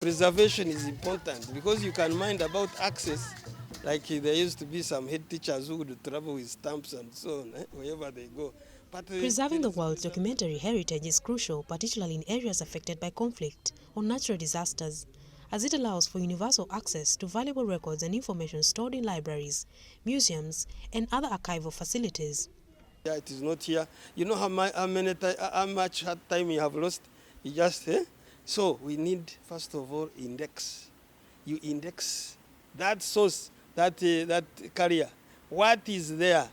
Preservation is important because you can mind about access. Like there used to be some head teachers who would travel with stamps and so on, wherever they go. But Preserving the world's documentary heritage is crucial, particularly in areas affected by conflict or natural disasters, as it allows for universal access to valuable records and information stored in libraries, museums, and other archival facilities. Yeah, it is not here. You know how much time you have lost? You just, So we need, first of all, index. You index that source, that carrier. What is there?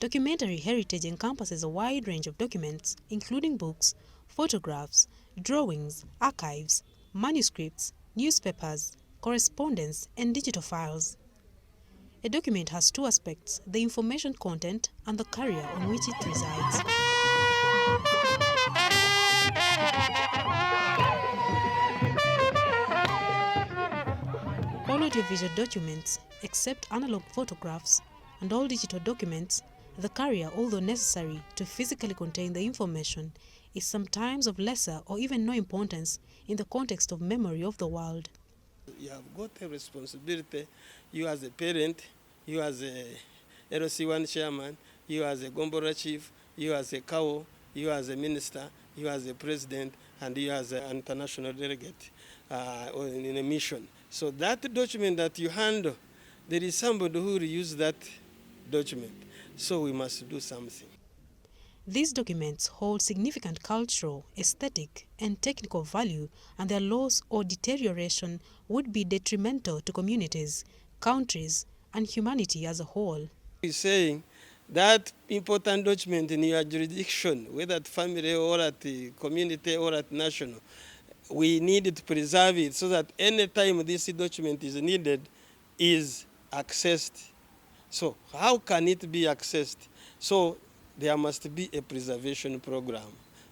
Documentary heritage encompasses a wide range of documents, including books, photographs, drawings, archives, manuscripts, newspapers, correspondence, and digital files. A document has two aspects: the information content and the carrier on which it resides. All audiovisual documents, except analog photographs, and all digital documents, the carrier, although necessary to physically contain the information, is sometimes of lesser or even no importance in the context of memory of the world. You have got a responsibility, you as a parent, you as a LC1 chairman, you as a Gombora chief, you as a CAO, you as a minister, you as a president, and you as an international delegate in a mission. So that document that you handle, there is somebody who will use that document. So we must do something. These documents hold significant cultural, aesthetic, and technical value, and their loss or deterioration would be detrimental to communities, countries, and humanity as a whole. We're saying that important document in your jurisdiction, whether at family or at the community or at national, we need to preserve it so that any time this document is needed, is accessed. So how can it be accessed? So there must be a preservation program.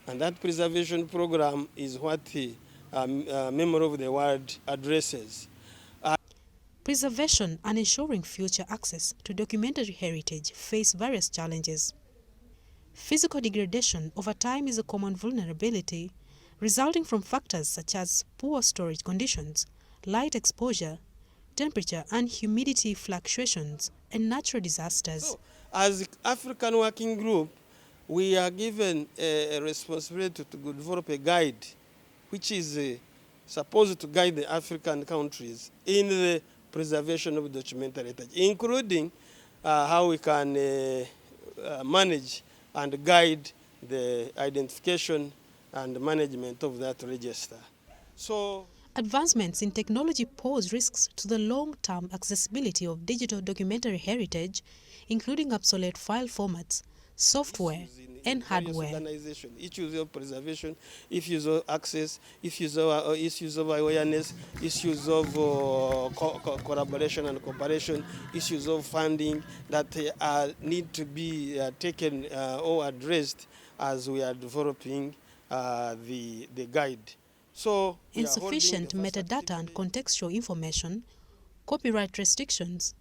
And that preservation program is what the Memory of the World addresses. Preservation and ensuring future access to documentary heritage face various challenges. Physical degradation over time is a common vulnerability, resulting from factors such as poor storage conditions, light exposure, temperature and humidity fluctuations, and natural disasters. So, as the African Working Group, we are given a responsibility to develop a guide, which is supposed to guide the African countries in the preservation of documentary heritage, including how we can manage and guide the identification and management of that register. So, advancements in technology pose risks to the long-term accessibility of digital documentary heritage, including obsolete file formats, software, and hardware. Issues of preservation, issues of access, issues of awareness, issues of collaboration and cooperation, issues of funding that need to be taken or addressed as we are developing the guide. So insufficient metadata and contextual information, copyright restrictions,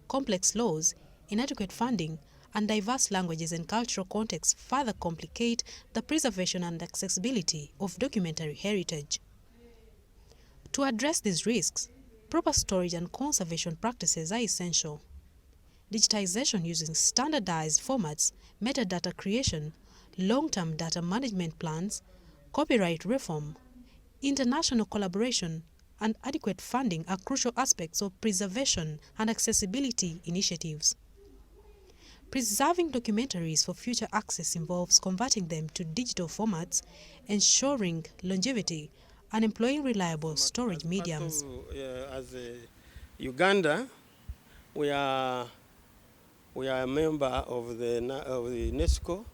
complex laws, inadequate funding, and diverse languages and cultural contexts further complicate the preservation and accessibility of documentary heritage. To address these risks, proper storage and conservation practices are essential. Digitization using standardized formats, metadata creation, long-term data management plans, copyright reform, international collaboration, and adequate funding are crucial aspects of preservation and accessibility initiatives. Preserving documentaries for future access involves converting them to digital formats, ensuring longevity, and employing reliable storage mediums. As Uganda, we are a member of the UNESCO,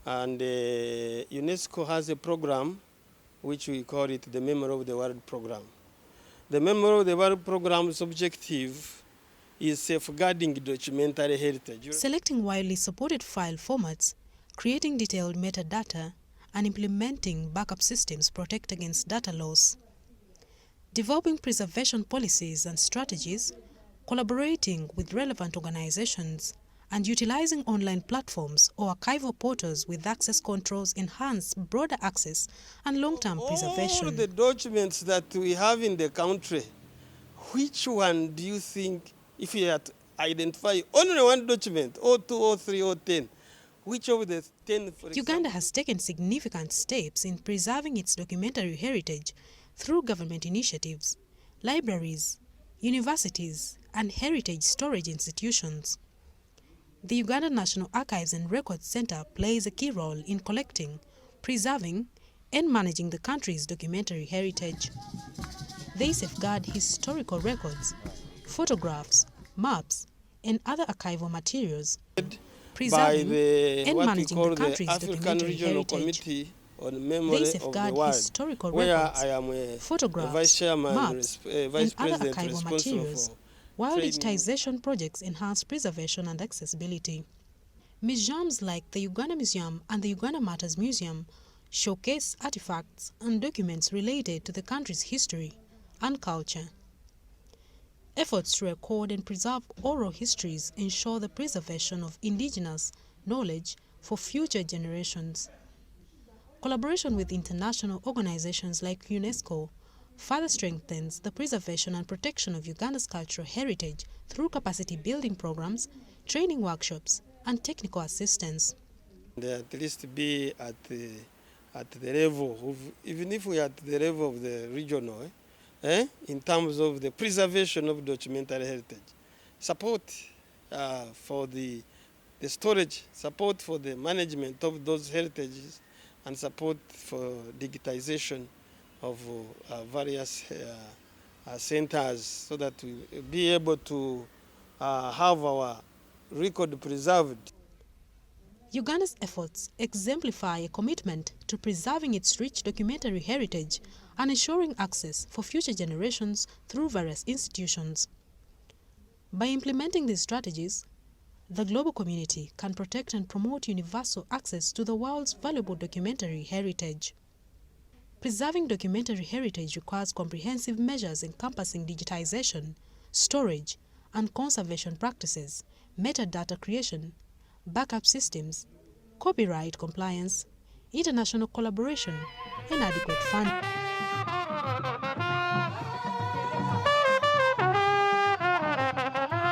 and UNESCO has a program which we call it the Memory of the World Program. The Memory of the World Program's objective is safeguarding documentary heritage. Selecting widely supported file formats, creating detailed metadata, and implementing backup systems protect against data loss. Developing preservation policies and strategies, collaborating with relevant organizations, and utilizing online platforms or archival portals with access controls enhance broader access and long-term preservation. All the documents that we have in the country, which one do you think, if you had to identify only one document, or 2, or 3, or 10, which of the 10, for Uganda example, has taken significant steps in preserving its documentary heritage through government initiatives, libraries, universities, and heritage storage institutions. The Uganda National Archives and Records Center plays a key role in collecting, preserving, and managing the country's documentary heritage. They safeguard historical records, photographs, maps, and other archival materials, by preserving the, and what we managing call the the country's African documentary Regional heritage. Committee on They Memory of the safeguard World, historical where records, I am a photographs, vice chairman, maps, vice and other president archival responsible materials, for while training. digitization projects enhance preservation and accessibility. Museums like the Uganda Museum and the Uganda Matters Museum showcase artifacts and documents related to the country's history and culture. Efforts to record and preserve oral histories ensure the preservation of indigenous knowledge for future generations. Collaboration with international organizations like UNESCO further strengthens the preservation and protection of Uganda's cultural heritage through capacity building programs, training workshops, and technical assistance. At least be at the level of, even if we are at the level of the regional, in terms of the preservation of documentary heritage, support for the storage, support for the management of those heritages, and support for digitization of various centers, so that we be able to have our record preserved. Uganda's efforts exemplify a commitment to preserving its rich documentary heritage and ensuring access for future generations through various institutions. By implementing these strategies, the global community can protect and promote universal access to the world's valuable documentary heritage. Preserving documentary heritage requires comprehensive measures encompassing digitization, storage, and conservation practices, metadata creation, backup systems, copyright compliance, international collaboration, and adequate funding.